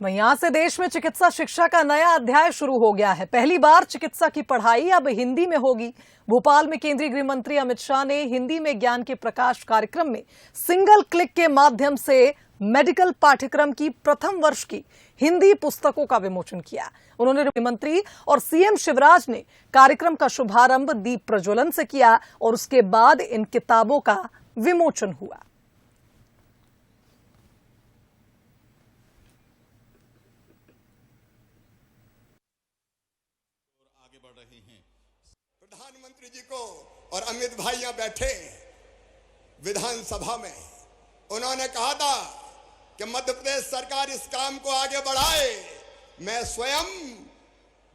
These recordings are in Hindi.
वहीं यहां से देश में चिकित्सा शिक्षा का नया अध्याय शुरू हो गया है। पहली बार चिकित्सा की पढ़ाई अब हिंदी में होगी। भोपाल में केंद्रीय गृह मंत्री अमित शाह ने हिंदी में ज्ञान के प्रकाश कार्यक्रम में सिंगल क्लिक के माध्यम से मेडिकल पाठ्यक्रम की प्रथम वर्ष की हिंदी पुस्तकों का विमोचन किया। उन्होंने गृह मंत्री और सीएम शिवराज ने कार्यक्रम का शुभारंभ दीप प्रज्वलन से किया और उसके बाद इन किताबों का विमोचन हुआ। प्रधानमंत्री जी को और अमित भाई यहां बैठे विधानसभा में उन्होंने कहा था कि मध्य प्रदेश सरकार इस काम को आगे बढ़ाए। मैं स्वयं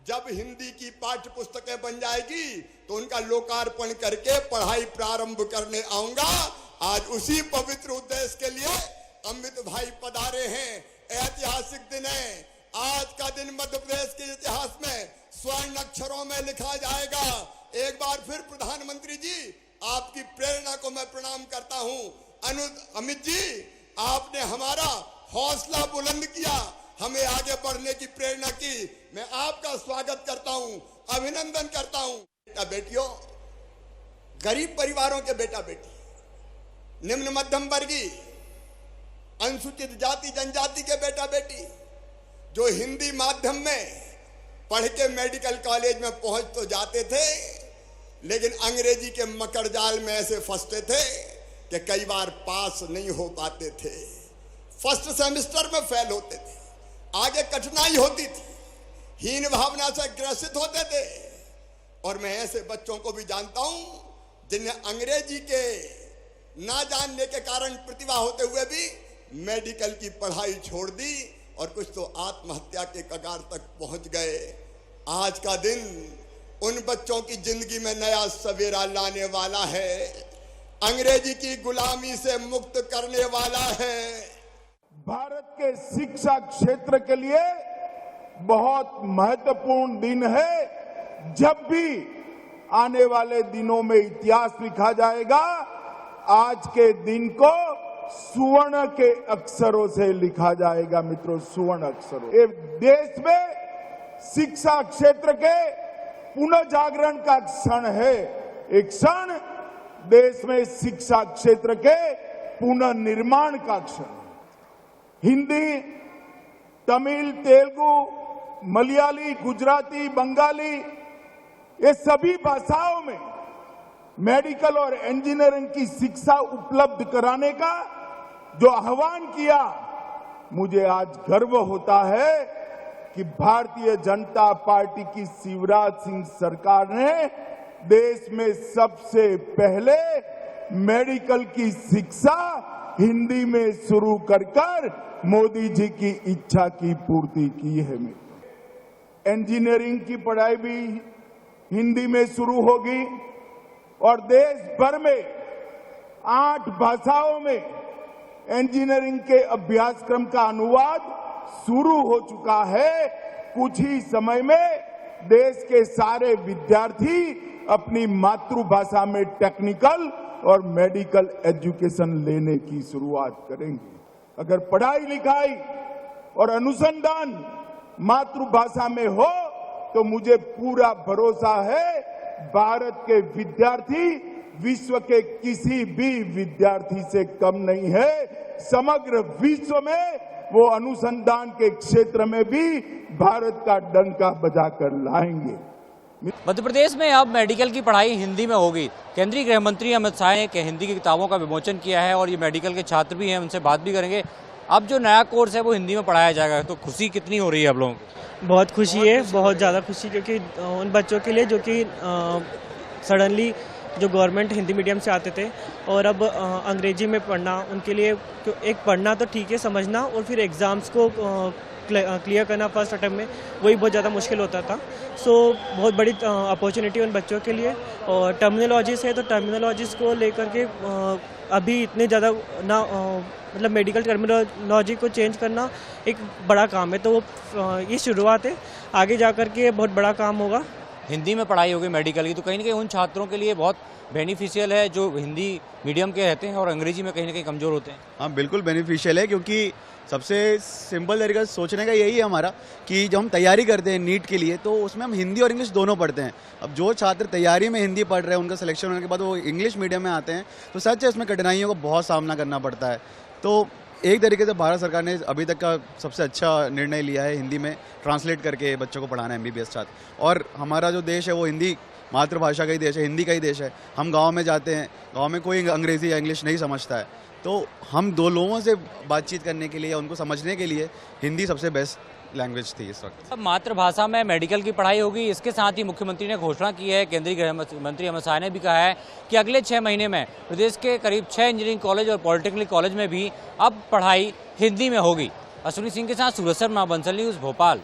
जब हिंदी की पाठ्य पुस्तकें बन जाएगी तो उनका लोकार्पण करके पढ़ाई प्रारंभ करने आऊंगा। आज उसी पवित्र उद्देश्य के लिए अमित भाई पधारे हैं। ऐतिहासिक दिन है। आज का दिन मध्य प्रदेश के इतिहास में स्वर्ण अक्षरों में लिखा जाएगा। एक बार फिर प्रधानमंत्री जी आपकी प्रेरणा को मैं प्रणाम करता हूं। अमित जी, आपने हमारा हौसला बुलंद किया, हमें आगे बढ़ने की प्रेरणा की। मैं आपका स्वागत करता हूं, अभिनंदन करता हूं। बेटा बेटियों, गरीब परिवारों के बेटा बेटी, निम्न मध्यम वर्गीय, अनुसूचित जाति जनजाति के बेटा बेटी जो हिंदी माध्यम में पढ़ के मेडिकल कॉलेज में पहुंच तो जाते थे, लेकिन अंग्रेजी के मकड़जाल में ऐसे फंसते थे कि कई बार पास नहीं हो पाते थे। फर्स्ट सेमेस्टर में फेल होते थे, आगे कठिनाई होती थी, हीन भावना से ग्रसित होते थे। और मैं ऐसे बच्चों को भी जानता हूं जिन्हें अंग्रेजी के ना जानने के कारण प्रतिभा होते हुए भी मेडिकल की पढ़ाई छोड़ दी और कुछ तो आत्महत्या के कगार तक पहुंच गए। आज का दिन उन बच्चों की जिंदगी में नया सवेरा लाने वाला है, अंग्रेजी की गुलामी से मुक्त करने वाला है। भारत के शिक्षा क्षेत्र के लिए बहुत महत्वपूर्ण दिन है। जब भी आने वाले दिनों में इतिहास लिखा जाएगा, आज के दिन को सुवर्ण के अक्षरों से लिखा जाएगा। मित्रों, सुवर्ण अक्षरों। ये देश में शिक्षा क्षेत्र के पुनर्जागरण का क्षण है। एक क्षण देश में शिक्षा क्षेत्र के पुनर्निर्माण का क्षण। हिंदी, तमिल, तेलुगु, मलयाली, गुजराती, बंगाली, ये सभी भाषाओं में मेडिकल और इंजीनियरिंग की शिक्षा उपलब्ध कराने का जो आह्वान किया, मुझे आज गर्व होता है कि भारतीय जनता पार्टी की शिवराज सिंह सरकार ने देश में सबसे पहले मेडिकल की शिक्षा हिंदी में शुरू कर मोदी जी की इच्छा की पूर्ति की है। इंजीनियरिंग की पढ़ाई भी हिंदी में शुरू होगी और देश भर में 8 भाषाओं में इंजीनियरिंग के अभ्यासक्रम का अनुवाद शुरू हो चुका है। कुछ ही समय में देश के सारे विद्यार्थी अपनी मातृभाषा में टेक्निकल और मेडिकल एजुकेशन लेने की शुरुआत करेंगे। अगर पढ़ाई लिखाई और अनुसंधान मातृभाषा में हो तो मुझे पूरा भरोसा है भारत के विद्यार्थी विश्व के किसी भी विद्यार्थी से कम नहीं है। समग्र विश्व में वो अनुसंधान के क्षेत्र में भी भारत का डंका बजाकर लाएंगे। मध्य प्रदेश में अब मेडिकल की पढ़ाई हिंदी में होगी। केंद्रीय गृह मंत्री अमित शाह ने हिंदी की किताबों का विमोचन किया है और ये मेडिकल के छात्र भी हैं, उनसे बात भी करेंगे। अब जो नया कोर्स है वो हिंदी में पढ़ाया जाएगा, तो खुशी कितनी हो रही है आप लोगों को? बहुत खुशी है, बहुत ज़्यादा खुशी, क्योंकि उन बच्चों के लिए जो कि सडनली जो गवर्नमेंट हिंदी मीडियम से आते थे और अब अंग्रेजी में पढ़ना, उनके लिए एक पढ़ना तो ठीक है, समझना और फिर एग्ज़ाम्स को क्लियर करना फर्स्ट अटेम्प्ट में, वही बहुत ज़्यादा मुश्किल होता था। सो बहुत बड़ी अपॉर्चुनिटी उन बच्चों के लिए। और टर्मिनोलॉजीज है तो टर्मिनोलॉजीज को लेकर के अभी इतने ज़्यादा ना मतलब मेडिकल टर्मिनोलॉजी को चेंज करना एक बड़ा काम है। तो ये शुरुआत है, आगे जा कर के बहुत बड़ा काम होगा। हिंदी में पढ़ाई होगी मेडिकल की, तो कहीं ना कहीं उन छात्रों के लिए बहुत बेनिफिशियल है जो हिंदी मीडियम के रहते हैं और अंग्रेजी में कहीं ना कहीं कमज़ोर होते हैं? हाँ, बिल्कुल बेनिफिशियल है, क्योंकि सबसे सिंपल तरीका सोचने का यही है हमारा कि जब हम तैयारी करते हैं नीट के लिए तो उसमें हम हिंदी और इंग्लिश दोनों पढ़ते हैं। अब जो छात्र तैयारी में हिंदी पढ़ रहे हैं, उनका सिलेक्शन होने के बाद वो इंग्लिश मीडियम में आते हैं, तो सच है इसमें कठिनाइयों का बहुत सामना करना पड़ता है। तो एक तरीके से भारत सरकार ने अभी तक का सबसे अच्छा निर्णय लिया है हिंदी में ट्रांसलेट करके बच्चों को पढ़ाना है, MBBS छात्र। और हमारा जो देश है वो हिंदी मातृभाषा का ही देश है, हिंदी का ही देश है। हम गांव में जाते हैं, गांव में कोई अंग्रेजी या इंग्लिश नहीं समझता है, तो हम दो लोगों से बातचीत करने के लिए, उनको समझने के लिए हिंदी सबसे बेस्ट लैंग्वेज थी इस वक्त। अब मातृभाषा में मेडिकल की पढ़ाई होगी। इसके साथ ही मुख्यमंत्री ने घोषणा की है, केंद्रीय गृह मंत्री अमित शाह ने भी कहा है कि अगले 6 महीने में प्रदेश के करीब 6 इंजीनियरिंग कॉलेज और पॉलिटेक्निक कॉलेज में भी अब पढ़ाई हिंदी में होगी। अश्विनी सिंह के साथ सूरज शर्मा, बंसल न्यूज़, भोपाल।